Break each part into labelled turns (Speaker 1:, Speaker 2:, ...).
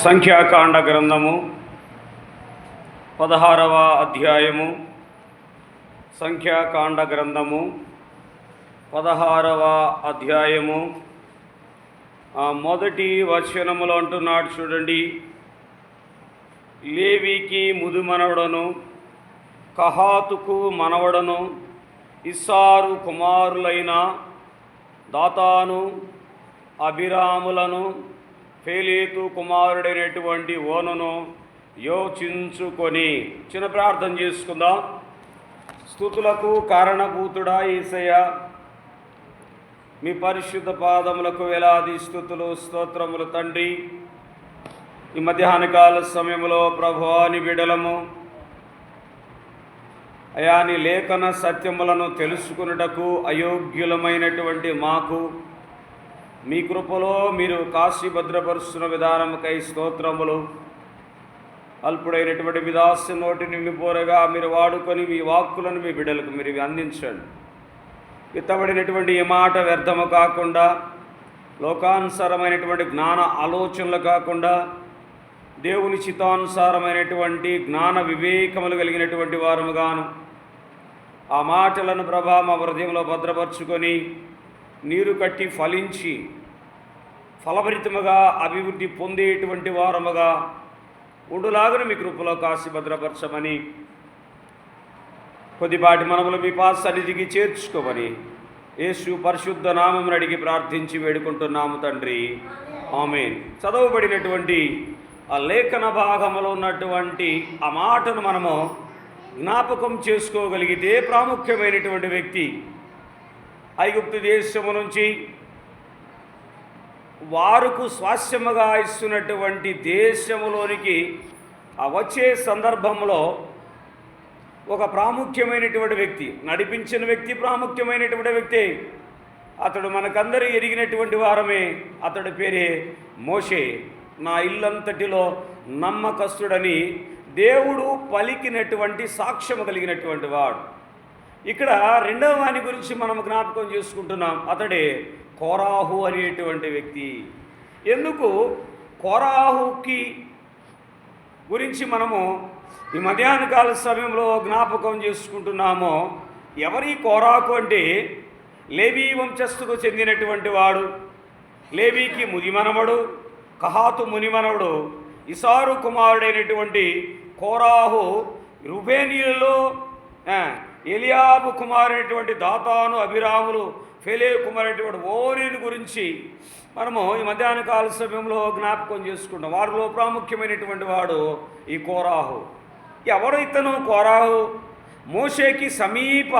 Speaker 1: సంఖ్యాకాండ గ్రంథము 16వ అధ్యాయము. సంఖ్యాకాండ గ్రంథము 16వ అధ్యాయము మొదటి వచనములో అంటున్నాడు చూడండి. లేవీకి ముదుమనవడను, కహాతుకు మనవడను, ఇస్సారు కుమారులైన దాతాను, అబీరాములను, ఫేలేతు కుమారుడైనటువంటి ఓనును యోచించుకొని చిన్న ప్రార్థన చేసుకుందాం. స్తుతులకు కారణభూతుడా యేసయ్య, మీ పరిశుద్ధ పాదములకు వేలాది స్తుతులు స్తోత్రములు తండ్రి. ఈ మధ్యాహ్నకాల సమయంలో ప్రభువా నీ బిడ్డలము అయా నీ లేఖన సత్యములను తెలుసుకున్నటకు అయోగ్యులమైనటువంటి మాకు మీ కృపలో మీరు కాశీ భద్రపరుస్తున్న విధానముకై స్తోత్రములు. అల్పుడైనటువంటి మీ దాసు నోటిని నిండిపోరగా మీరు వాడుకొని మీ వాక్కులను మీ బిడ్డలకు మీరు అందించండి. విత్తబడినటువంటి ఈ మాట వ్యర్థము కాకుండా, లోకానుసారమైనటువంటి జ్ఞాన ఆలోచనలు కాకుండా, దేవుని చిత్తానుసారమైనటువంటి జ్ఞాన వివేకములు కలిగినటువంటి వారముగాను ఆ మాటలను ప్రభా మా హృదయంలో భద్రపరుచుకొని నీరు కట్టి ఫలించి ఫలభరితముగా అభివృద్ధి పొందేటువంటి వారముగా ఉండులాగను మీ కృపలో కాసి భద్రపరచమని, కొద్దిపాటి మనములు మీ పాద సన్నిధికి చేర్చుకోమని యేసు పరిశుద్ధ నామమును అడిగి ప్రార్థించి వేడుకుంటున్నాము తండ్రి, ఆమేన్. చదవబడినటువంటి ఆ లేఖన భాగంలో ఉన్నటువంటి ఆ మాటను మనము జ్ఞాపకం చేసుకోగలిగితే ప్రాముఖ్యమైనటువంటి వ్యక్తి ఐగుప్తు దేశము నుంచి వారుకు స్వాస్యముగా ఇస్తున్నటువంటి దేశములోనికి వచ్చే సందర్భంలో ఒక ప్రాముఖ్యమైనటువంటి వ్యక్తి, నడిపించిన వ్యక్తి ప్రాముఖ్యమైనటువంటి వ్యక్తి. అతడు మనకందరూ ఎరిగినటువంటి వారమే. అతడి పేరే మోషే. నా ఇల్లంతటిలో నమ్మకస్తుడని దేవుడు పలికినటువంటి సాక్ష్యము కలిగినటువంటి వాడు. ఇక్కడ రెండవ వాని గురించి మనం జ్ఞాపకం చేసుకుంటున్నాం. అతడే కోరాహు అనేటువంటి వ్యక్తి. ఎందుకు కోరాహుకి గురించి మనము ఈ మధ్యాహ్నకాల సమయంలో జ్ఞాపకం చేసుకుంటున్నామో, ఎవరి కోరాహు అంటే లేవీ వంశస్థుకు చెందినటువంటి వాడు. లేవీకి మునిమనవడు, కహాతు మునిమనవడు, ఇస్సారు కుమారుడైనటువంటి కోరాహు రూబేనీయులలో ఎలియాబు కుమారుడైనటువంటి దాతాను, అబీరాములు, ఫేలే కుమారుడైనటువంటి ఓరీని గురించి మనము ఈ మధ్యాహ్నకాల సమయంలో జ్ఞాపకం చేసుకుంటాం. వారిలో ప్రాముఖ్యమైనటువంటి వాడు ఈ కోరాహు. ఎవరు ఇతను కోరాహు? మోషేకి సమీప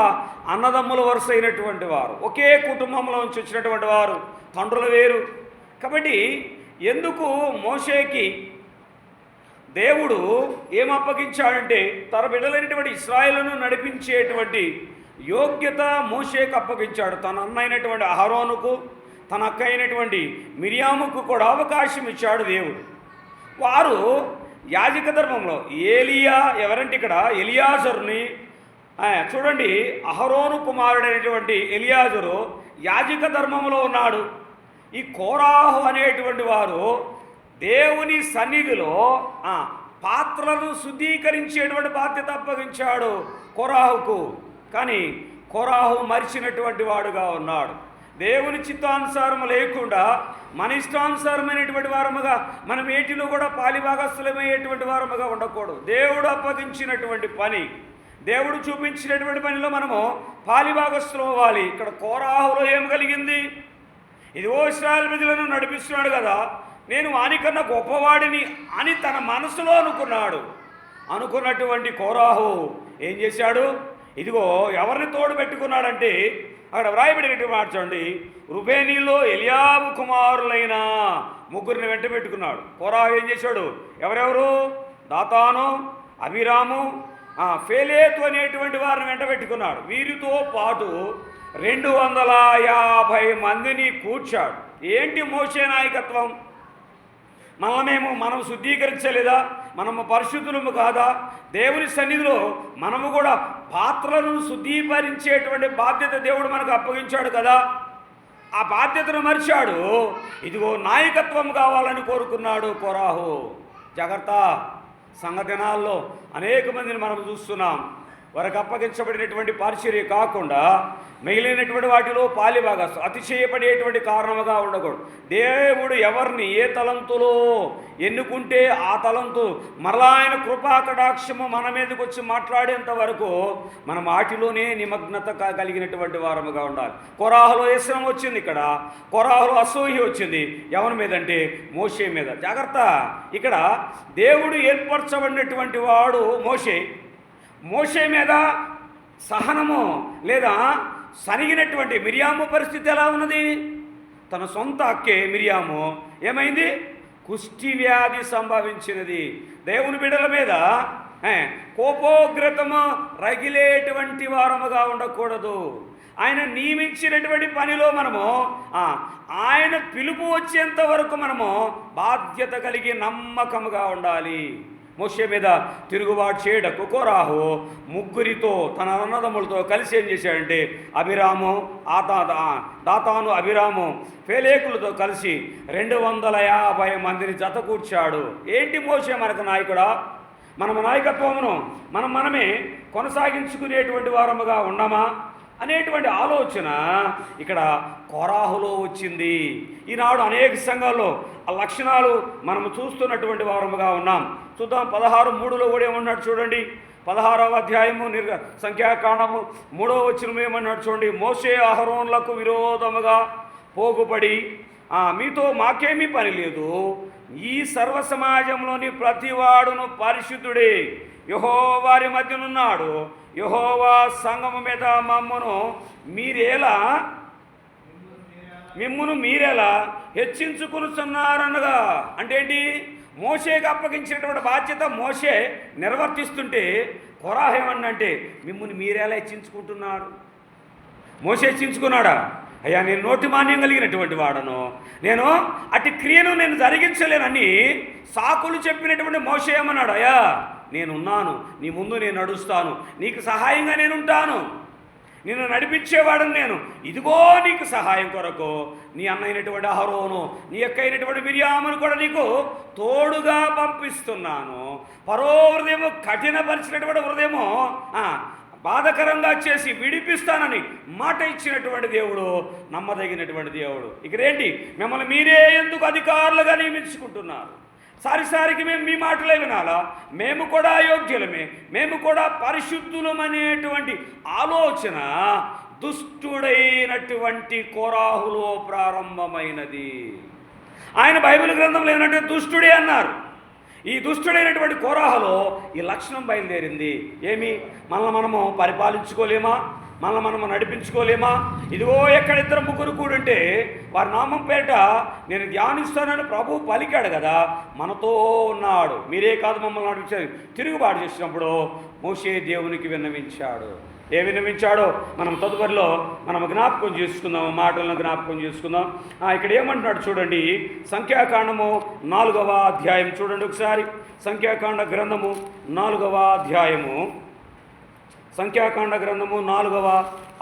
Speaker 1: అన్నదమ్ముల వరుస అయినటువంటి వారు, ఒకే కుటుంబంలో నుంచి వచ్చినటువంటి వారు, తండ్రులు వేరు. కాబట్టి ఎందుకు మోషేకి దేవుడు ఏం అప్పగించాడంటే తన బిడ్డలైనటువంటి ఇశ్రాయేలును నడిపించేటువంటి యోగ్యత మోషేకు అప్పగించాడు. తన అన్న అయినటువంటి అహరోనుకు, తన అక్క అయినటువంటి మిరియాముకు కూడా అవకాశం ఇచ్చాడు దేవుడు. వారు యాజక ధర్మంలో ఏలియా, ఎవరంటే ఇక్కడ ఎలియాజరుని చూడండి, అహరోను కుమారుడైనటువంటి ఎలియాజరు యాజక ధర్మంలో ఉన్నాడు. ఈ కోరాహు అనేటువంటి వారు దేవుని సన్నిధిలో పాత్రలను శుద్ధీకరించేటువంటి బాధ్యత అప్పగించాడు కోరాహుకు. కానీ కోరాహు మరిచినటువంటి వాడుగా ఉన్నాడు. దేవుని చిత్తానుసారం లేకుండా మన ఇష్టానుసారమైనటువంటి వారముగా మనం ఏటిలో కూడా పాలిభాగస్థులమయ్యేటువంటి వారముగా ఉండకూడదు. దేవుడు అప్పగించినటువంటి పని, దేవుడు చూపించినటువంటి పనిలో మనము పాలిభాగస్థులం అవ్వాలి. ఇక్కడ కోరాహులో ఏం కలిగింది? ఇదిగో ఇశ్రాయేలు ప్రజలను నడిపిస్తున్నాడు కదా, నేను వానికన్నా గొప్పవాడిని అని తన మనసులో అనుకున్నటువంటి కోరాహు ఏం చేశాడు? ఇదిగో ఎవరిని తోడు పెట్టుకున్నాడంటే అక్కడ వ్రాయబడినట్టు మార్చండి, రూబేనీలో ఎలియాబు కుమారులైన ముగ్గురిని వెంట పెట్టుకున్నాడు. కోరాహు ఏం చేశాడు? ఎవరెవరు? దాతాను, అబీరాము, ఫేలేతు అనేటువంటి వారిని వెంట పెట్టుకున్నాడు. వీరితో పాటు 250 మందిని కూర్చాడు. ఏంటి మోషే నాయకత్వం? మనం శుద్ధీకరించలేదా? మనము పరిశుద్ధులము కాదా? దేవుని సన్నిధిలో మనము కూడా పాత్రలను శుద్ధీకరించేటువంటి బాధ్యత దేవుడు మనకు అప్పగించాడు కదా. ఆ బాధ్యతను మరిచాడు. ఇదిగో నాయకత్వం కావాలని కోరుకున్నాడు కోరాహు. జాగ్రత్త, సంఘ దినాల్లో అనేక మందిని మనం చూస్తున్నాం. వారికి అప్పగించబడినటువంటి పరిచర్య కాకుండా మిగిలినటువంటి వాటిలో పాలిభాగస్తు అతిశయపడేటువంటి కారణముగా ఉండకూడదు. దేవుడు ఎవరిని ఏ తలంతులో ఎన్నుకుంటే ఆ తలంతు మరలా ఆయన కృపా కటాక్షము మన మీదకి వచ్చి మాట్లాడేంత వరకు మనం వాటిలోనే నిమగ్నత కలిగినటువంటి వారముగా ఉండాలి. కోరాహులో వ్యసనం వచ్చింది, ఇక్కడ కోరాహులో అసూయ వచ్చింది. ఎవరి మీద అంటే మోషే మీద. జాగ్రత్త, ఇక్కడ దేవుడు ఏర్పరచబడినటువంటి వాడు మోషే మీద సహనము లేదా సనిగినటువంటి మిరియాము పరిస్థితి ఎలా ఉన్నది? తన సొంత అక్కే మిరియాము ఏమైంది? కుష్టి వ్యాధి సంభవించినది. దేవుని బిడ్డల మీద కోపోగ్రతము రగిలేటువంటి వారముగా ఉండకూడదు. ఆయన నియమించినటువంటి పనిలో మనము ఆయన పిలుపు వచ్చేంత వరకు మనము బాధ్యత కలిగి నమ్మకముగా ఉండాలి. మోషే మీద తిరుగుబాటు చేయడకు కోరాహు ముగ్గురితో తన అన్నదమ్ములతో కలిసి ఏం చేశాడంటే అభిరాము, దాతాను, అభిరాము, ఫేలేకులతో కలిసి 250 మందిని జతకూర్చాడు. ఏంటి మోషే మనకు నాయకుడా? మన నాయకత్వమును మనమే కొనసాగించుకునేటువంటి వారముగా ఉన్నామా అనేటువంటి ఆలోచన ఇక్కడ కోరాహులో వచ్చింది. ఈనాడు అనేక సంఘాల్లో ఆ లక్షణాలు మనం చూస్తున్నటువంటి వారముగా ఉన్నాం. చూద్దాం, 16:3 కూడా ఏమన్నాడు చూడండి. 16వ అధ్యాయము సంఖ్యాకాండము 3వ వచనం ఏమన్నాడు చూడండి. మోషే అహరోనులకు విరోధముగా పోగుపడి మీతో మాకేమీ పని లేదు, ఈ సర్వ సమాజంలోని ప్రతివాడును పరిశుద్ధుడే, యెహోవారి మధ్యనున్నాడు, యెహోవా సంఘము మీద మిమ్మును మీరెలా హెచ్చించుకునుచున్నారనగా. అంటే ఏంటి? మోషేకి అప్పగించినటువంటి బాధ్యత మోషే నిర్వర్తిస్తుంటే కోరాహు ఏమన్నంటే మిమ్ముని మీరెలా హెచ్చించుకుంటున్నారు? మోషే హెచ్చించుకున్నాడా? అయ్యా, నేను నోటి మాన్యం కలిగినటువంటి వాడను, నేను అటు క్రియను నేను జరిగించలేనని సాకులు చెప్పినటువంటి మోషే ఏమన్నాడు? అయ్యా, నేనున్నాను, నీ ముందు నేను నడుస్తాను, నీకు సహాయంగా నేనుంటాను, నిన్ను నడిపించేవాడని నేను, ఇదిగో నీకు సహాయం కొరకు నీ అన్నైనటువంటి అహరోను, నీ యొక్క అయినటువంటి మిరియామును కూడా నీకు తోడుగా పంపిస్తున్నాను. పరో హృదయము కఠినపరిచినటువంటి హృదయము బాధకరంగా చేసి విడిపిస్తానని మాట ఇచ్చినటువంటి దేవుడు నమ్మదగినటువంటి దేవుడు. ఇక్కడేంటి? మిమ్మల్ని మీరే ఎందుకు అధికారులుగా నియమించుకుంటున్నారు? సారిసారికి మేము మీ మాటలే వినాలా? మేము కూడా అయోగ్యులమే, మేము కూడా పరిశుద్ధులమనేటువంటి ఆలోచన దుష్టుడైనటువంటి కోరాహులో ప్రారంభమైనది. ఆయన బైబిల్ గ్రంథంలో ఏమంటే దుష్టుడే అన్నారు. ఈ దుష్టుడైనటువంటి కోరాహులో ఈ లక్షణం బయలుదేరింది. ఏమి? మనము పరిపాలించుకోలేమా? మనము నడిపించుకోలేమా? ఇదిగో ఎక్కడ 2-3 కూడుంటే వారి నామం పేరిట నేను ధ్యానిస్తానని ప్రభు పలికాడు కదా, మనతో ఉన్నాడు. మీరే కాదు మమ్మల్ని నడిపించారు. తిరుగుబాటు చేసినప్పుడు మోషే దేవునికి విన్నవించాడు. విన్నవించాడో మనం తదుపరిలో మనం జ్ఞాపకం చేసుకుందాం, మాటలను జ్ఞాపకం చేసుకుందాం. ఇక్కడ ఏమంటున్నాడు చూడండి. సంఖ్యాకాండము 4వ అధ్యాయం చూడండి ఒకసారి. సంఖ్యాకాండ గ్రంథము 4వ అధ్యాయము, సంఖ్యాకాండ గ్రంథము 4వ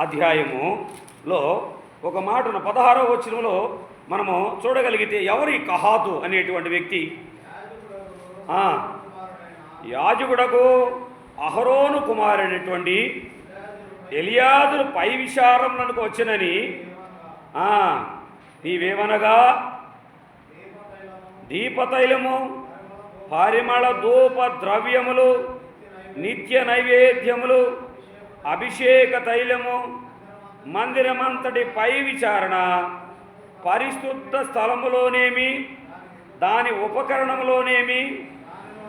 Speaker 1: అధ్యాయములో ఒక మాటను 16వ వచనంలో మనము చూడగలిగితే, ఎవరి కహాతు అనేటువంటి వ్యక్తి యాజకుడకు అహరోను కుమారుడైనటువంటి ఎలియాజరు పై విచారం నన్నుకు వచ్చినని నీవేమనగా దీపతైలము, పరిమళ ధూప ద్రవ్యములు, నిత్య నైవేద్యములు, అభిషేక తైలము, మందిరమంతటి పై విచారణ, పరిశుద్ధ స్థలములోనేమి దాని ఉపకరణములోనేమి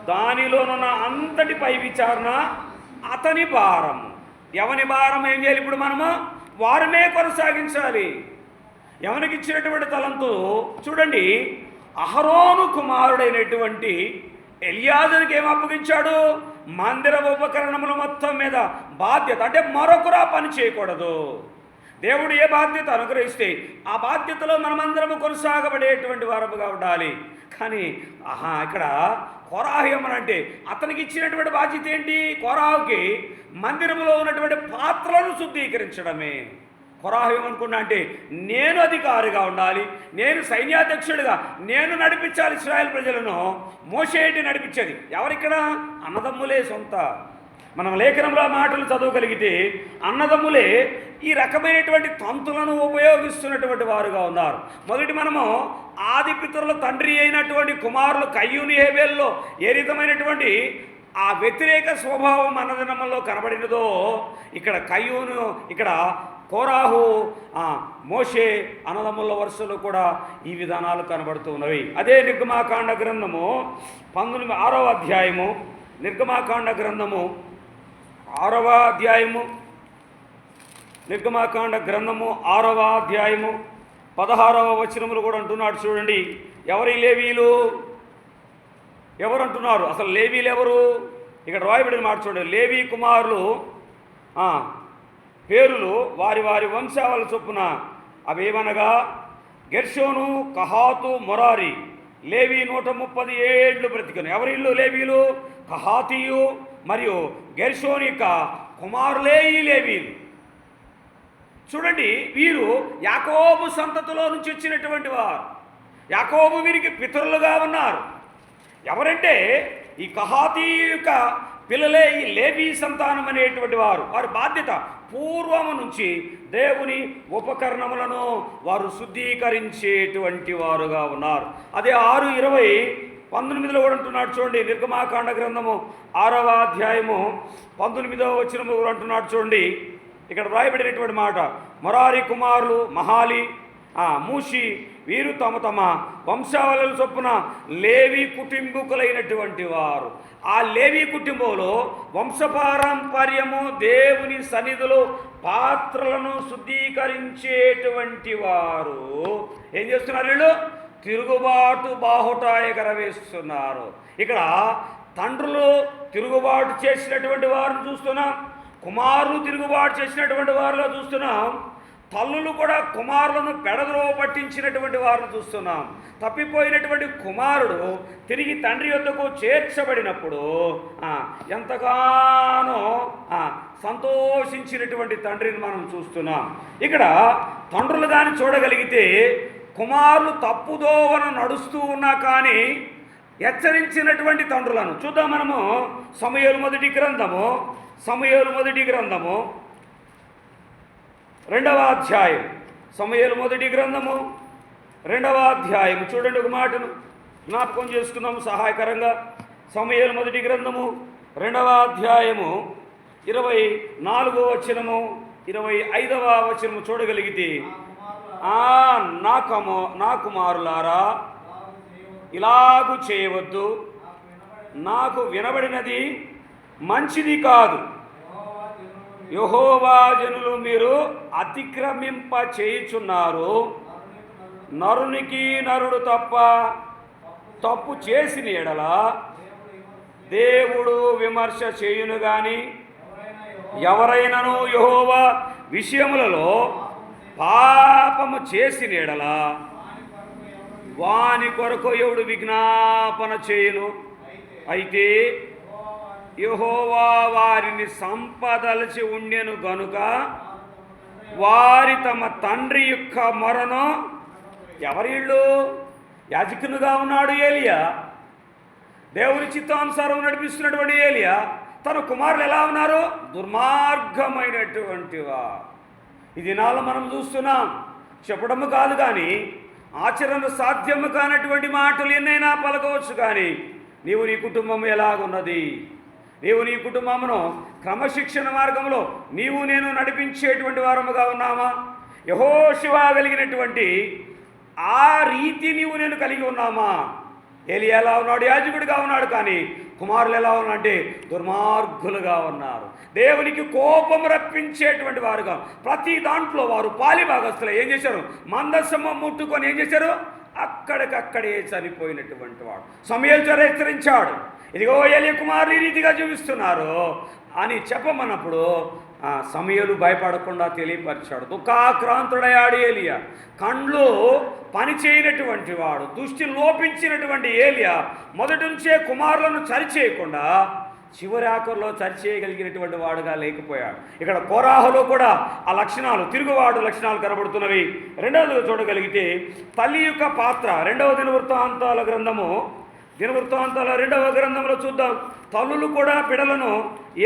Speaker 1: దానిలోనున్న అంతటి పై విచారణ అతని భారము. ఎవని భారం ఏం చేయాలి? ఇప్పుడు మనము వారమే కొనసాగించాలి. ఎవరికి ఇచ్చినటువంటి తలంతు చూడండి. అహరోను కుమారుడైనటువంటి ఎలియాజరుకి ఏం అప్పగించాడు? మందిర ఉపకరణముల మొత్తం మీద బాధ్యత. అంటే మరొకరా పని చేయకూడదు. దేవుడు ఏ బాధ్యత అనుగ్రహిస్తే ఆ బాధ్యతలో మనమందరము కొనసాగబడేటువంటి వారముగా ఉండాలి. కానీ ఇక్కడ కోరాహు ఏమనంటే అతనికి ఇచ్చినటువంటి బాధ్యత ఏంటి? కోరాహుకి మందిరంలో ఉన్నటువంటి పాత్రలను శుద్ధీకరించడమే. కొరాహు ఏమనుకున్నా అంటే నేను అధికారిగా ఉండాలి, నేను సైన్యాధ్యక్షుడిగా నేను నడిపించాలి ఇశ్రాయేల్ ప్రజలను. మోషే ఏంటి నడిపించేది? ఎవరిక్కడ? అన్నదమ్ములే సొంత. మనం లేఖనంలో మాటలు చదవగలిగితే అన్నదమ్ములే ఈ రకమైనటువంటి తంతులను ఉపయోగిస్తున్నటువంటి వారుగా ఉన్నారు. మొదటి మనము ఆది పితరుల తండ్రి అయినటువంటి కుమారులు కయ్యూని హేబేల్లో ఏ విధమైనటువంటి ఆ వ్యతిరేక స్వభావం అన్నదమ్ముల్లో కనబడినదో, ఇక్కడ కయ్యూను, ఇక్కడ కోరాహు, మోషే అన్నదమ్ముల వరుసలో కూడా ఈ విధానాలు కనబడుతూ ఉన్నవి. అదే నిర్గమాకాండ గ్రంథము 6వ అధ్యాయము, నిర్గమాకాండ గ్రంథము 6వ అధ్యాయము, నిర్గమాకాండ గ్రంథము 6వ అధ్యాయము 16వ వచనములు కూడా అంటున్నాడు. చూడండి, ఎవరి లేవీలు ఎవరు అంటున్నారు? అసలు లేవీలు ఎవరు? ఇక్కడ రాయబడిన మాట చూడండి. లేవీ కుమారులు పేరులు వారి వారి వంశావళి చొప్పున అవేమనగా గెర్షోను, కహాతు, మొరారి. లేవీ 130 ఏళ్ళు బ్రతికను. ఎవరి ఇల్లు? లేవీలు, కహాతీయు మరియు గెర్షోని యొక్క కుమారులే ఈ లేవీలు. చూడండి, వీరు యాకోబు సంతతిలో నుంచి వచ్చినటువంటి వారు. యాకోబు వీరికి పితరులుగా ఉన్నారు. ఎవరంటే ఈ కహాతీ యొక్క పిల్లలే ఈ లేవీ సంతానం అనేటువంటి వారు. వారి బాధ్యత పూర్వము నుంచి దేవుని ఉపకరణములను వారు శుద్ధీకరించేటువంటి వారుగా ఉన్నారు. అదే 6:20-19 కూడా అంటున్నాడు. చూడండి, నిర్గమాకాండ గ్రంథము 6వ అధ్యాయము 19వ వచనము కూడా అంటున్నాడు. చూడండి, ఇక్కడ వ్రాయబడినటువంటి మాట. మొరారి కుమారులు మహాలి, మూషి, వీరు తమ తమ వంశావళుల చొప్పున లేవి కుటుంబకులైనటువంటి వారు. ఆ లేవి కుటుంబంలో వంశపారంపర్యము దేవుని సన్నిధిలో పాత్రలను శుద్ధీకరించేటువంటి వారు ఏం చేస్తున్నారు? వీళ్ళు తిరుగుబాటు బాహుట ఎగరవేస్తున్నారు. ఇక్కడ తండ్రులు తిరుగుబాటు చేసినటువంటి వారిని చూస్తున్నాం, కుమారులు తిరుగుబాటు చేసినటువంటి వారిలో చూస్తున్నాం, తల్లులు కూడా కుమారులను పెడద్రోవ పట్టించినటువంటి వారిని చూస్తున్నాం. తప్పిపోయినటువంటి కుమారుడు తిరిగి తండ్రి యొద్దకు చేర్చబడినప్పుడు ఎంతగానో సంతోషించినటువంటి తండ్రిని మనం చూస్తున్నాం. ఇక్కడ తండ్రులు కానీ చూడగలిగితే కుమారులు తప్పుదోవన నడుస్తూ ఉన్నా కానీ హెచ్చరించినటువంటి తండ్రులను చూద్దాం. మనము సమూయేలు మొదటి గ్రంథము 2వ అధ్యాయం, సమూయేలు మొదటి గ్రంథము 2వ అధ్యాయం. చూడండి, ఒక మాటను జ్ఞాపకం చేసుకున్నాము సహాయకరంగా. సమూయేలు మొదటి గ్రంథము 2వ అధ్యాయము 24వ వచనము 25వ వచనము చూడగలిగితే, నా కుమారులారా ఇలాగు చేయవద్దు, నాకు వినబడినది మంచిది కాదు. యెహోవా జనులు మీరు అతిక్రమింప చేయుచున్నారు. నరునికి నరుడు తప్పు చేసిన ఎడల దేవుడు విమర్శ చేయును గాని ఎవరైనాను యెహోవా విషయములలో పాపము చేసిన ఎడల వాని కొరకు ఎవడు విజ్ఞాపన చేయును. అయితే యెహోవా వారిని సంపదలచి ఉండెను గనుక వారి తమ తండ్రి యొక్క మొరను, ఎవరిళ్ళు? యాజకునిగా ఉన్నాడు ఏలియా, దేవుని చిత్తానుసారం నడిపిస్తున్నటువంటి ఏలియా. తన కుమారులు ఎలా ఉన్నారు? దుర్మార్గమైనటువంటి వారు. ఈ దినాల్లో మనం చూస్తున్నాం. చెప్పడము కాదు కానీ ఆచరణ సాధ్యము కానటువంటి మాటలు ఎన్నైనా పలకవచ్చు. కానీ నీవు నీ కుటుంబం ఎలాగున్నది? నీవు నీ కుటుంబమును క్రమశిక్షణ మార్గంలో నీవు నేను నడిపించేటువంటి వారముగా ఉన్నామా? యెహోషువ కలిగినటువంటి ఆ రీతి నీవు నేను కలిగి ఉన్నామా? ఏలియా ఎలా ఉన్నాడు? యాజకుడిగా ఉన్నాడు. కానీ కుమారులు ఎలా ఉన్నారంటే దుర్మార్గులుగా ఉన్నారు. దేవునికి కోపం రప్పించేటువంటి వారుగా ప్రతి దాంట్లో వారు పాలిభాగస్తులు. ఏం చేశారు? మందసమ్మ ముట్టుకొని ఏం చేశారు? అక్కడికక్కడే చనిపోయినటువంటి వాడు. సమూయేలు హెచ్చరించాడు, ఇదిగో ఏలీ కుమారులు ఈ రీతిగా జీవిస్తున్నారు అని చెప్పమన్నప్పుడు సమూయేలు భయపడకుండా తెలియపరిచాడు. దుఃఖాక్రాంతుడయ్యాడు ఏలియా. కండ్లు పనిచేయనటువంటి వాడు, దృష్టి లోపించినటువంటి ఏలియా మొదటి నుంచే కుమారులను సరిచేయకుండా చివరి ఆఖరిలో సరిచేయగలిగినటువంటి వాడుగా లేకపోయాడు. ఇక్కడ కోరాహులో కూడా ఆ లక్షణాలు, తిరుగుబాటు లక్షణాలు కనబడుతున్నవి. రెండవదిగా చూడగలిగితే తల్లి యొక్క పాత్ర. రెండవ దినవృత్తాంతాల గ్రంథము, దినవృత్తాంతాల 2వ గ్రంథంలో చూద్దాం. తల్లులు కూడా బిడలను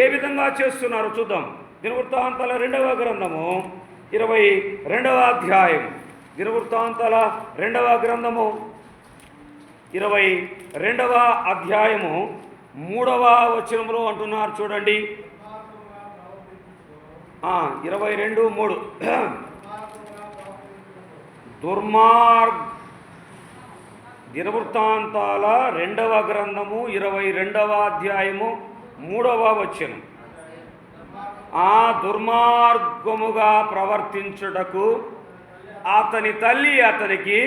Speaker 1: ఏ విధంగా చేస్తున్నారో చూద్దాం. దినవృత్తాంతాల 2వ గ్రంథము 22వ అధ్యాయం. దినవృత్తాంతాల 2వ గ్రంథము 22వ అధ్యాయము 3వ వచనంలో అంటున్నారు చూడండి. 22:3 దినవృత్తాంతాల 2వ గ్రంథము 22వ అధ్యాయము 3వ వచనం. ఆ దుర్మార్గముగా ప్రవర్తించుటకు అతని తల్లి అతనికి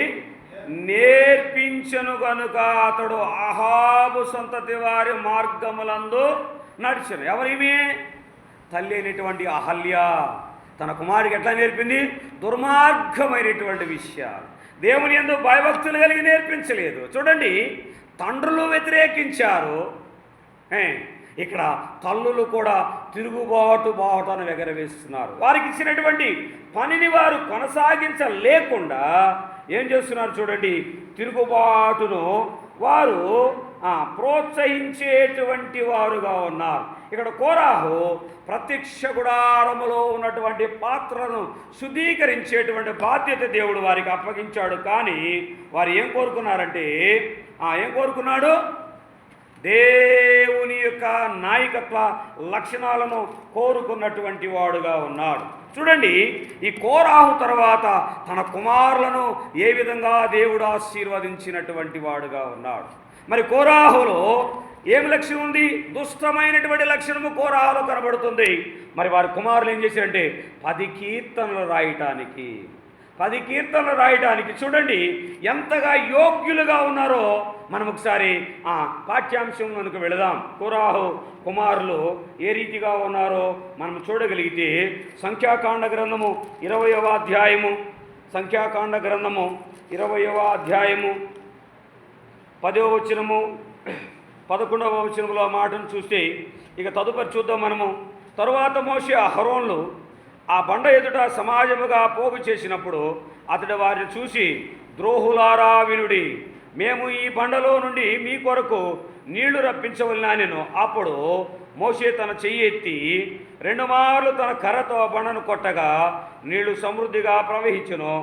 Speaker 1: నేర్పించను గనుక అతడు అహాబు సంతతి వారి మార్గములందు నడిచెను. ఎవరిమే? తల్లి అయినటువంటి అహల్య తన కుమారుడికి ఎట్లా నేర్పింది? దుర్మార్గమైనటువంటి విషయాలు, దేవుని యందు భయభక్తులు కలిగి నేర్పించలేదు. చూడండి, తండ్రులు వ్యతిరేకించారు, ఇక్కడ తల్లులు కూడా తిరుగుబాటు బాటను ఎగరవేస్తున్నారు. వారికి ఇచ్చినటువంటి పనిని వారు కొనసాగించలేకుండా ఏం చేస్తున్నారు చూడండి, తిరుగుబాటును వారు ప్రోత్సహించేటువంటి వారుగా ఉన్నారు. ఇక్కడ కోరాహు ప్రత్యక్ష గుడారములో ఉన్నటువంటి పాత్రను శుద్ధీకరించేటువంటి బాధ్యత దేవుడు వారికి అప్పగించాడు. కానీ వారు ఏం కోరుకున్నారంటే, ఏం కోరుకున్నాడు? దేవుని యొక్క నాయకత్వ లక్షణాలను కోరుకున్నటువంటి వాడుగా ఉన్నాడు. చూడండి, ఈ కోరాహు తర్వాత తన కుమారులను ఏ విధంగా దేవుడు ఆశీర్వదించినటువంటి వాడుగా ఉన్నాడు. మరి కోరాహులో ఏం లక్షణం ఉంది? దుష్టమైనటువంటి లక్షణము కోరాహులో కనబడుతుంది. మరి వారి కుమారులు ఏం చేశారంటే 10 కీర్తనలు రాయటానికి చూడండి ఎంతగా యోగ్యులుగా ఉన్నారో మనం ఒకసారి పాఠ్యాంశంలోనికి వెళదాం. కోరాహు కుమారులు ఏ రీతిగా ఉన్నారో మనం చూడగలిగితే సంఖ్యాకాండ గ్రంథము 20వ అధ్యాయము, సంఖ్యాకాండ గ్రంథము 20వ అధ్యాయము 10వ వచనము 11వ వచనంలో ఆ మాటను చూస్తే ఇక తదుపరి చూద్దాం మనము. తరువాత మోషే అహరోన్లు ఆ బండ ఎదుట సమాజముగా పోగు చేసినప్పుడు అతడు వారిని చూసి, ద్రోహులారా వినుడి, మేము ఈ బండలో నుండి మీ కొరకు నీళ్లు రప్పించవలనెను. అప్పుడు మోషే తన చెయ్యి ఎత్తి 2 మార్లు తన కర్రతో బండను కొట్టగా నీళ్లు సమృద్ధిగా ప్రవహించును.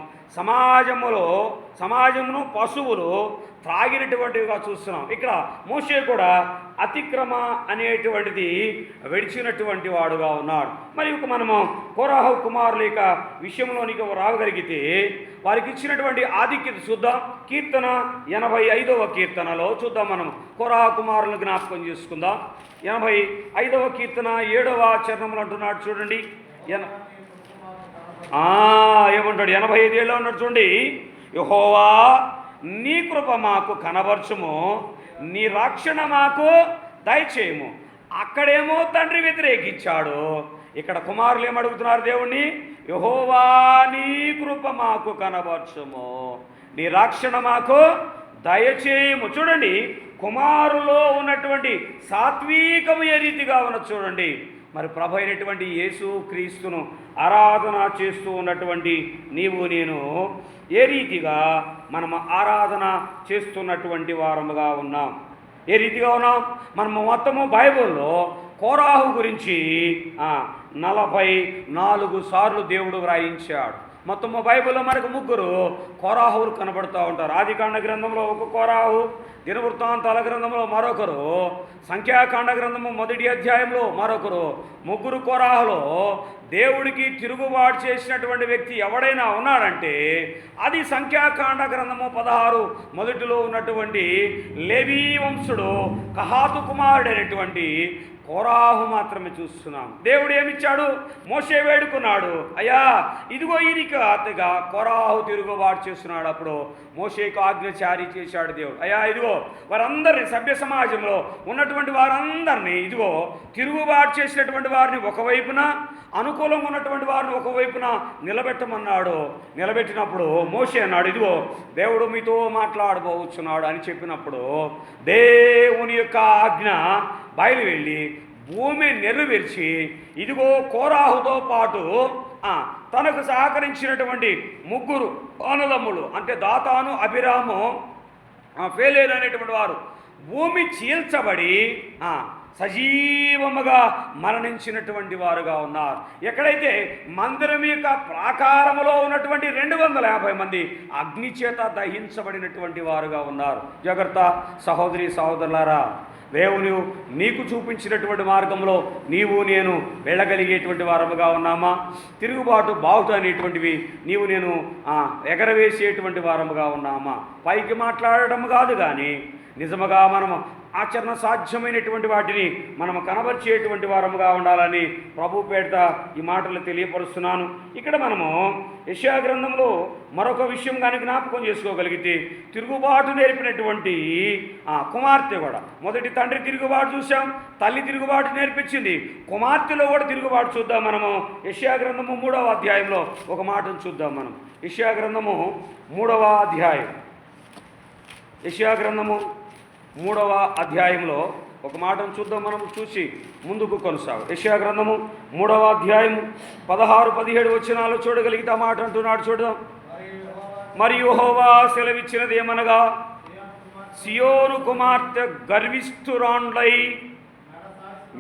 Speaker 1: సమాజమును పశువులు త్రాగినటువంటివిగా చూస్తున్నాం. ఇక్కడ మోషే కూడా అతిక్రమ అనేటువంటిది విడిచినటువంటి వాడుగా ఉన్నాడు. మరి మనము కోరాహు కుమారుల యొక్క విషయంలోనికి రాగలిగితే వారికి ఇచ్చినటువంటి ఆధిక్యత చూద్దాం. కీర్తన 85వ కీర్తనలో చూద్దాం. మనం కోరాహు కుమారులను జ్ఞాపకం చేసుకుందాం. 85వ కీర్తన 7వ చరణంలో అంటున్నాడు చూడండి. ఏమంటాడు? 85 ఉన్నాడు చూడండి. యెహోవా నీ కృప మాకు కనబరచుము, నీ రక్షణ మాకు దయచేయము. అక్కడేమో తండ్రి వ్యతిరేకించాడు, ఇక్కడ కుమారులు ఏమడుగుతున్నారు దేవుణ్ణి? యెహోవా నీ కృప మాకు కనబరచుము, నీ రక్షణ మాకు దయచేయము. చూడండి, కుమారులో ఉన్నటువంటి సాత్వికము ఏ రీతిగా ఉన్నది చూడండి. మరి ప్రభు అయినటువంటి యేసు క్రీస్తును ఆరాధన చేస్తూ ఉన్నటువంటి నీవు నేను ఏ రీతిగా మనం ఆరాధన చేస్తున్నటువంటి వారముగా ఉన్నాం? ఏ రీతిగా ఉన్నాం? మనము మొత్తము బైబిల్లో కోరాహు గురించి 44 సార్లు దేవుడు వ్రాయించాడు. మొత్తము బైబిల్లో మనకు 3 కోరాహులు కనబడుతూ ఉంటారు. ఆదికాండ గ్రంథంలో ఒక కోరాహు, దినవృత్తాంతాల గ్రంథంలో మరొకరు, సంఖ్యాకాండ గ్రంథము 1వ అధ్యాయంలో మరొకరు. 3 కోరాహులో దేవుడికి తిరుగుబాటు చేసినటువంటి వ్యక్తి ఎవడైనా ఉన్నాడంటే అది సంఖ్యాకాండ గ్రంథము 16 మొదటిలో ఉన్నటువంటి లేవీ వంశుడు కహాతు కుమారుడైనటువంటి కోరాహు మాత్రమే చూస్తున్నాం. దేవుడు ఏమిచ్చాడు? మోషే వేడుకున్నాడు, అయ్యా ఇదిగో ఈ రీతిగా కోరాహు తిరుగుబాటు చేస్తున్నాడు. అప్పుడు మోషేకు ఆజ్ఞ జారీ చేశాడు దేవుడు. అయ్యా ఇదిగో వారందరినీ, సభ్య సమాజంలో ఉన్నటువంటి వారందరినీ ఇదిగో తిరుగుబాటు చేసినటువంటి వారిని ఒకవైపున, అనుకూలంగా ఉన్నటువంటి వారిని ఒకవైపున నిలబెట్టమన్నాడు. నిలబెట్టినప్పుడు మోషే అన్నాడు, ఇదిగో దేవుడు మీతో మాట్లాడబోతున్నాడు అని చెప్పినప్పుడు దేవుని యొక్క ఆజ్ఞ బయలు వెళ్ళి భూమి నెరవేర్చి ఇదిగో కోరాహుతో పాటు తనకు సహకరించినటువంటి ముగ్గురు అన్నదమ్ములు, అంటే దాతాను, అభిరాము, ఫేలేలు అనేటువంటి వారు భూమి చీల్చబడి సజీవముగా మరణించినటువంటి వారుగా ఉన్నారు. ఎక్కడైతే మందిరం యొక్క ప్రాకారములో ఉన్నటువంటి 250 మంది అగ్ని చేత దహించబడినటువంటి వారుగా ఉన్నారు. జాగ్రత్త సహోదరి సహోదరులారా, దేవుని నీకు చూపించినటువంటి మార్గంలో నీవు నేను వెళ్ళగలిగేటువంటి వారముగా ఉన్నామా? తిరుగుబాటు బావుట అనేటువంటివి నీవు నేను ఎగరవేసేటువంటి వారముగా ఉన్నామా? పైకి మాట్లాడడం కాదు, కానీ నిజముగా మనము ఆచరణ సాధ్యమైనటువంటి వాటిని మనము కనబరిచేటువంటి వారముగా ఉండాలని ప్రభు పేట ఈ మాటలు తెలియపరుస్తున్నాను. ఇక్కడ మనము యెషయా గ్రంథంలో మరొక విషయం కానీ జ్ఞాపకం చేసుకోగలిగితే, తిరుగుబాటు నేర్పినటువంటి కుమార్తె కూడా, మొదటి తండ్రి తిరుగుబాటు చూసాం, తల్లి తిరుగుబాటు నేర్పించింది, కుమార్తెలో కూడా తిరుగుబాటు చూద్దాం. మనము యెషయా గ్రంథము 3వ అధ్యాయంలో ఒక మాటను చూద్దాం. మనం యెషయా గ్రంథము 3వ అధ్యాయం, యెషయా గ్రంథము 3వ అధ్యాయంలో ఒక మాటను చూద్దాం. మనం చూసి ముందుకు కొనసాగు. యెషయా గ్రంథము 3వ అధ్యాయము 16-17 వచనాలు చూడగలిగితే ఆ మాట అంటున్నాడు. చూద్దాం. మరి యెహోవా సెలవిచ్చినదేమనగా, సియోను కుమార్తె గర్విష్ఠురాండ్లై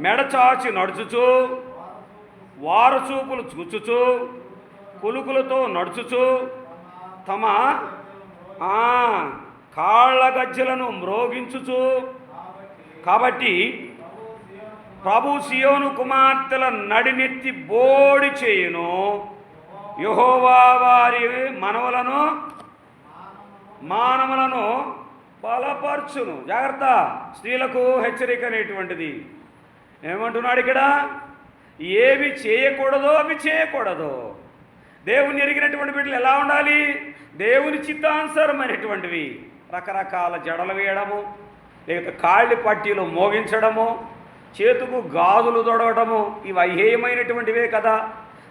Speaker 1: మెడచాచి నడుచుచు, వారచూపులు చూచుచు, కులుకులతో నడుచుచు, తమ కాళ్ళ గజ్జలను మ్రోగించుచు, కాబట్టి ప్రభు సియోను కుమార్తెల నడినెత్తి బోడి చేయును, యెహోవా వారి మానవులను బలపరచును. జాగ్రత్త, స్త్రీలకు హెచ్చరిక అనేటువంటిది. ఏమంటున్నాడు ఇక్కడ? ఏవి చేయకూడదో అవి చేయకూడదు. దేవుని ఎరిగినటువంటి బిడ్డలు ఎలా ఉండాలి? దేవుని చిత్తానుసారమైనటువంటివి, రకరకాల జడలు వేయడము, లేకపోతే కాళ్ళి పట్టీలు మోగించడము, చేతుకు గాజులు తొడవడము, ఇవి అహేయమైనటువంటివే కదా.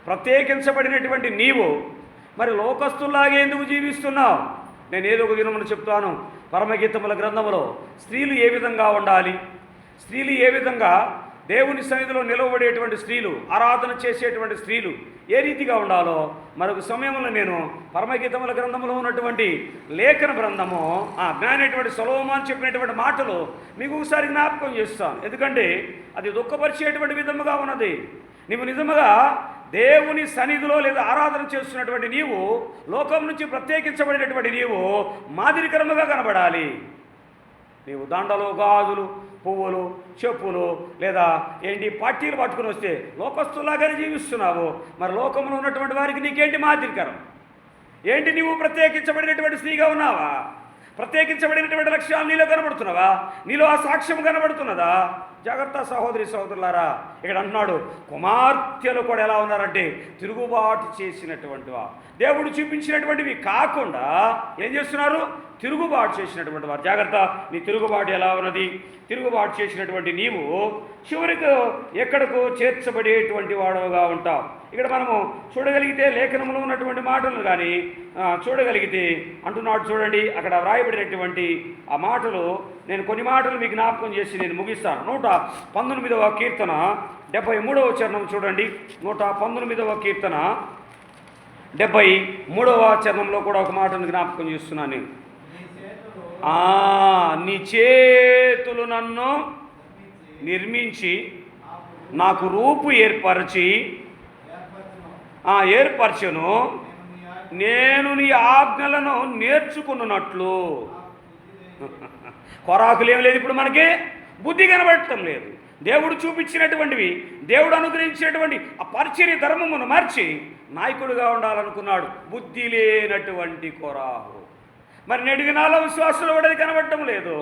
Speaker 1: ప్రత్యేకించబడినటువంటి నీవు మరి లోకస్తుల్లాగే ఎందుకు జీవిస్తున్నావు? నేను ఏదో ఒక దినమును చెప్తాను. పరమగీతముల గ్రంథములో స్త్రీలు ఏ విధంగా ఉండాలి, స్త్రీలు ఏ విధంగా దేవుని సన్నిధిలో నిలవబడేటువంటి స్త్రీలు, ఆరాధన చేసేటువంటి స్త్రీలు ఏ రీతిగా ఉండాలో మరొక సమయంలో నేను పరమగీతముల గ్రంథంలో ఉన్నటువంటి లేఖన గ్రంథము జ్ఞానైనటువంటి సొలొమోను చెప్పినటువంటి మాటలు మీకు ఒకసారి జ్ఞాపకం చేస్తాను. ఎందుకంటే అది దుఃఖపరిచేటువంటి విధముగా ఉన్నది. నీవు నిజముగా దేవుని సన్నిధిలో లేదా ఆరాధన చేస్తున్నటువంటి నీవు, లోకం నుంచి ప్రత్యేకించబడినటువంటి నీవు మాదిరికరముగా కనబడాలి. నీవు దండలు, గాజులు, పువ్వులు, చెప్పులు లేదా పట్టీలు పట్టుకుని వస్తే లోకస్తులాగానే జీవిస్తున్నావు. మరి లోకంలో ఉన్నటువంటి వారికి నీకేంటి మాదిరికరం? ఏంటి నీవు ప్రత్యేకించబడినటువంటి స్త్రీగా ఉన్నావా? ప్రత్యేకించబడినటువంటి లక్ష్యాలు నీలో కనబడుతున్నావా? నీలో ఆ సాక్ష్యం కనబడుతున్నదా? జాగ్రత్త సహోదరి సహోదరులారా, ఇక్కడ అంటున్నాడు కుమార్తెలు కూడా ఎలా ఉన్నారంటే తిరుగుబాటు చేసినటువంటి వారు, దేవుడు చూపించినటువంటివి కాకుండా ఏం చేస్తున్నారు? తిరుగుబాటు చేసినటువంటి వారు. జాగ్రత్త, నీ తిరుగుబాటు ఎలా ఉన్నది? తిరుగుబాటు చేసినటువంటి నీవు చివరికి ఎక్కడకు చేర్చబడేటువంటి వాడుగా ఉంటావు. ఇక్కడ మనము చూడగలిగితే లేఖనంలో ఉన్నటువంటి మాటలు కానీ చూడగలిగితే అంటున్నాడు. చూడండి, అక్కడ వ్రాయబడినటువంటి ఆ మాటలు నేను కొన్ని మాటలు మీకు జ్ఞాపకం చేసి నేను ముగిస్తాను. 119వ కీర్తన 73వ చరణం చూడండి. 119వ కీర్తన 73వ చరణంలో కూడా ఒక మాటను జ్ఞాపకం చేస్తున్నాను నేను. నీ చేతులు నన్ను నిర్మించి నాకు రూపు ఏర్పరచును, నేను నీ ఆజ్ఞలను నేర్చుకున్నట్లు. కొరాకులు ఏం లేదు ఇప్పుడు మనకి, బుద్ధి కనబడటం లేదు. దేవుడు చూపించినటువంటివి, దేవుడు అనుగ్రహించినటువంటి ఆ పరిచర్య ధర్మమును మార్చి నాయకుడిగా ఉండాలనుకున్నాడు. బుద్ధి లేనటువంటి కొరాహు. మరి నేటి దినాల్లో విశ్వాసంలో కూడా కనబడటం లేదు.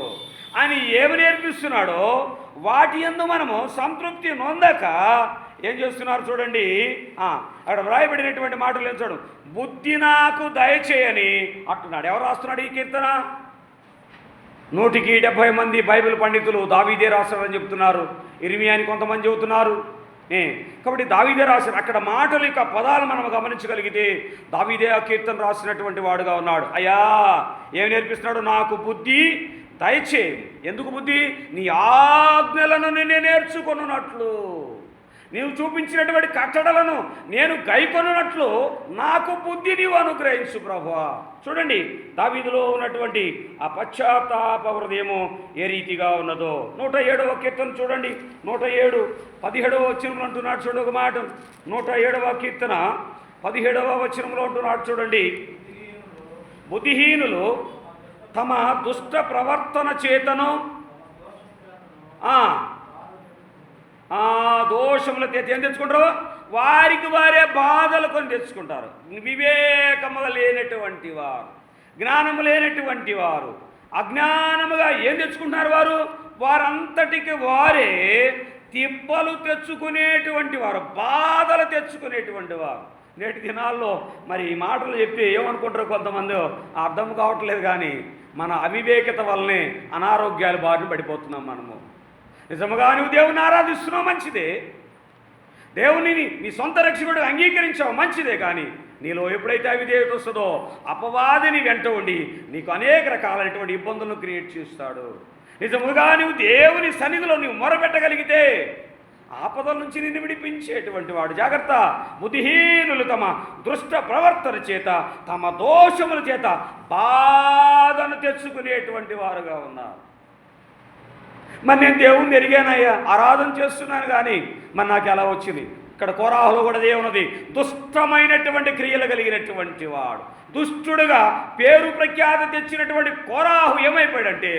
Speaker 1: ఆయన ఏమి నేర్పిస్తున్నాడో వాటి యందు మనము సంతృప్తి నొందక ఏం చేస్తున్నారు చూడండి. అక్కడ వ్రాయబడినటువంటి మాటలు ఏం చూడు, బుద్ధి నాకు దయచేయని అంటున్నాడు. ఎవరు రాస్తున్నాడు ఈ కీర్తన? 170 మంది బైబిల్ పండితులు దావీదే రాశారని చెప్తున్నారు. ఇర్మియాని కొంతమంది చెబుతున్నారు. కాబట్టి దావీదే రాశారు. అక్కడ మాటల యొక్క పదాలు మనం గమనించగలిగితే దావీదే ఆ కీర్తన రాసినటువంటి వాడుగా ఉన్నాడు. అయ్యా ఏమి నేర్పిస్తున్నాడు? నాకు బుద్ధి దయచేయి. ఎందుకు బుద్ధి? నీ ఆజ్ఞలను నేను నేర్చుకొనున్నట్లు, నీవు చూపించినటువంటి కట్టడలను నేను గైకొనున్నట్లు నాకు బుద్ధి నీవు అనుగ్రహించు ప్రభువా. చూడండి దావీదులో ఉన్నటువంటి ఆ పశ్చాత్తాప హృదయము ఏ రీతిగా ఉన్నదో. 107వ కీర్తన చూడండి, 107 17వ వచనంలో అంటున్నాడు. చూడండి ఒక మాట, 107వ కీర్తన 17వ వచనంలో అంటున్నాడు చూడండి. బుద్ధిహీనులు తమ దుష్ట ప్రవర్తన చేతను దోషములు ఏం తెచ్చుకుంటారు? వారికి వారే బాధలు కొని తెచ్చుకుంటారు. వివేకము లేనటువంటి వారు, జ్ఞానము లేనటువంటి వారు అజ్ఞానముగా ఏం తెచ్చుకుంటున్నారు? వారంతటికి వారే తిప్పలు తెచ్చుకునేటువంటి వారు, బాధలు తెచ్చుకునేటువంటి వారు. నేటి దినాల్లో మరి ఈ మాటలు చెప్పి ఏమనుకుంటారు కొంతమంది అర్థం కావట్లేదు. కానీ మన అవివేకత వల్లనే అనారోగ్యాల బారిన పడిపోతున్నాం మనము. నిజముగా నువ్వు దేవుని ఆరాధిస్తున్నావు, మంచిదే. దేవునిని నీ సొంత రక్షకుడు అంగీకరించావు, మంచిదే. కానీ నీలో ఎప్పుడైతే అవిధేయత వస్తుందో అపవాదిని వెంట ఉండి నీకు అనేక రకాలైనటువంటి ఇబ్బందులను క్రియేట్ చేస్తాడు. నిజముగా నువ్వు దేవుని సన్నిధిలో నువ్వు మొరపెట్టగలిగితే ఆపదల నుంచి నిన్ను విడిపించేటువంటి వాడు. జాగ్రత్త. బుద్ధిహీనులు తమ దుష్ట ప్రవర్తన చేత, తమ దోషముల చేత బాధను తెచ్చుకునేటువంటి వారుగా ఉన్నారు. మరి నేను దేవుణ్ణి ఎరిగానయ్యా, ఆరాధన చేస్తున్నాను, కానీ మరి నాకు ఎలా వచ్చింది? ఇక్కడ కోరాహులో కూడా దేవునది దుష్టమైనటువంటి క్రియలు కలిగినటువంటి వాడు, దుష్టుడుగా పేరు ప్రఖ్యాతి తెచ్చినటువంటి కోరాహు ఏమైపోయాడంటే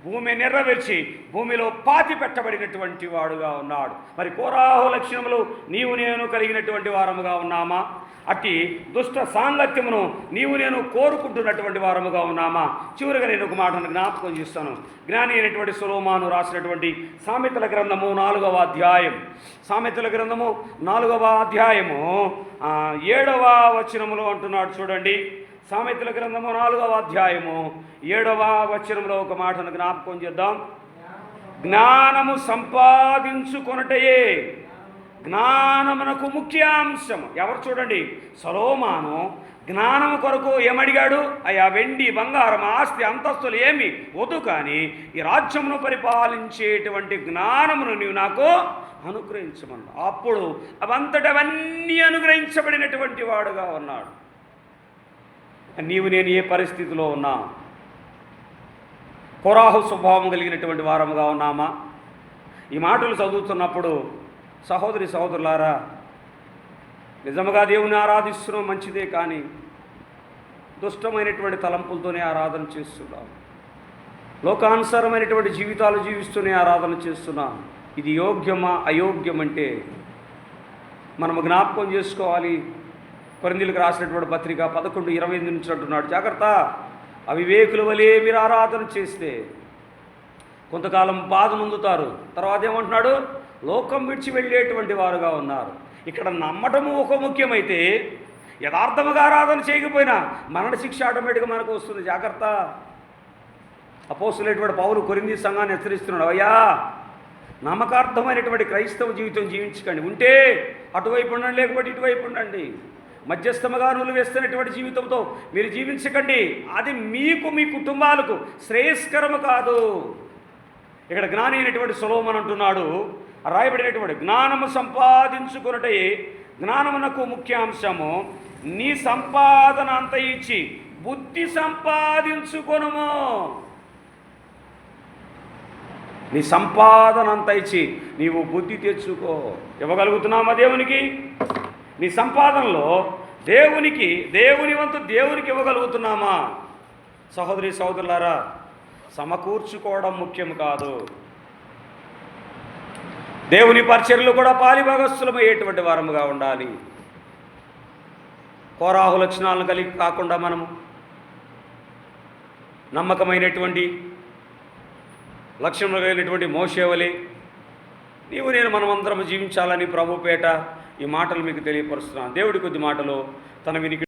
Speaker 1: భూమి నెరవేర్చి భూమిలో పాతి పెట్టబడినటువంటి వాడుగా ఉన్నాడు. మరి కోరాహు లక్షణములు నీవు నేను కలిగినటువంటి వారముగా ఉన్నామా? అట్టి దుష్ట సాంగత్యమును నీవు నేను కోరుకుంటున్నటువంటి వారముగా ఉన్నామా? చివరిగా నేను ఒక మాటను జ్ఞాపకం చేస్తాను. జ్ఞాని అయినటువంటి సొలొమోను రాసినటువంటి సామెతల గ్రంథము 4వ అధ్యాయం, సామెతల గ్రంథము 4వ అధ్యాయము 7వ వచనములో అంటున్నాడు చూడండి. సామెతల గ్రంథము 4వ అధ్యాయము 7వ వచనంలో ఒక మాటను జ్ఞాపకం చేద్దాం. జ్ఞానము సంపాదించుకొనుటయే జ్ఞానమునకు ముఖ్యాంశము. ఎవరు? చూడండి, సొలొమోను జ్ఞానము కొరకు ఏమడిగాడు? అయ్యా వెండి బంగారం ఆస్తి అంతస్తులు ఏమి వద్దు, కానీ ఈ రాజ్యమును పరిపాలించేటువంటి జ్ఞానమును నీవు నాకు అనుగ్రహించమన్నా. అప్పుడు అవన్నీ అనుగ్రహించబడినటువంటి వాడుగా ఉన్నాడు. నీవు నేను ఏ పరిస్థితిలో ఉన్నా కోరాహు స్వభావం కలిగినటువంటి వారముగా ఉన్నామా? ఈ మాటలు చదువుతున్నప్పుడు సహోదరి సహోదరులారా, నిజముగా దేవుని ఆరాధిస్తున్నాం, మంచిదే. కానీ దుష్టమైనటువంటి తలంపులతోనే ఆరాధన చేస్తున్నాం, లోకానుసారమైనటువంటి జీవితాలు జీవిస్తూనే ఆరాధన చేస్తున్నాం. ఇది యోగ్యమా అయోగ్యమంటే మనము జ్ఞాపకం చేసుకోవాలి. కొరింథీయులకు రాసినటువంటి పత్రిక 11:28 నుంచి అంటున్నాడు, జాగ్రత్త, అవివేకుల వలె మీరు ఆరాధన చేస్తే కొంతకాలం బాధ నొందుతారు, తర్వాత ఏమంటున్నాడు? లోకం విడిచి వెళ్ళేటువంటి వారుగా ఉన్నారు. ఇక్కడ నమ్మటము ఒక ముఖ్యమైతే యథార్థముగా ఆరాధన చేయకపోయినా మరణ శిక్ష ఆటోమేటిక్గా మనకు వస్తుంది. జాగ్రత్త. అపోస్తులైనటువంటి పౌలు కొరింథీ సంఘాన్ని హెచ్చరిస్తున్నాడు, అయ్యా నమ్మకార్థమైనటువంటి క్రైస్తవ జీవితం జీవించకండి. ఉంటే అటువైపు ఉండండి, లేకపోతే ఇటువైపు ఉండండి. మధ్యస్థముగా నిలువేస్తున్నటువంటి జీవితంతో మీరు జీవించకండి. అది మీకు మీ కుటుంబాలకు శ్రేయస్కరము కాదు. ఇక్కడ జ్ఞాని అయినటువంటి సొలొమోను అంటున్నాడు, రాయబడినటువంటి జ్ఞానము సంపాదించుకున్నటే జ్ఞానమునకు ముఖ్యాంశము. నీ సంపాదన అంత ఇచ్చి బుద్ధి సంపాదించుకొనుము. నీ సంపాదన అంత ఇచ్చి నీవు బుద్ధి తెచ్చుకో. ఇవ్వగలుగుతున్నామా దేవునికి? నీ సంపాదనలో దేవుని వంతు దేవునికి ఇవ్వగలుగుతున్నామా? సహోదరి సహోదరులారా, సమకూర్చుకోవడం ముఖ్యం కాదు. దేవుని పరిచర్యలు కూడా పాలిభాగస్థులమయ్యేటువంటి వారముగా ఉండాలి. కోరాహు లక్షణాలను కలిగి కాకుండా మనము నమ్మకమైనటువంటి లక్షణములు కలిగినటువంటి మోషే వలె నీవు నేను మనమందరం జీవించాలని ప్రభుపేట ఈ మాటలు మీకు తెలియపరుస్తున్నాను. దేవుడి కొద్ది మాటలు తన వినికి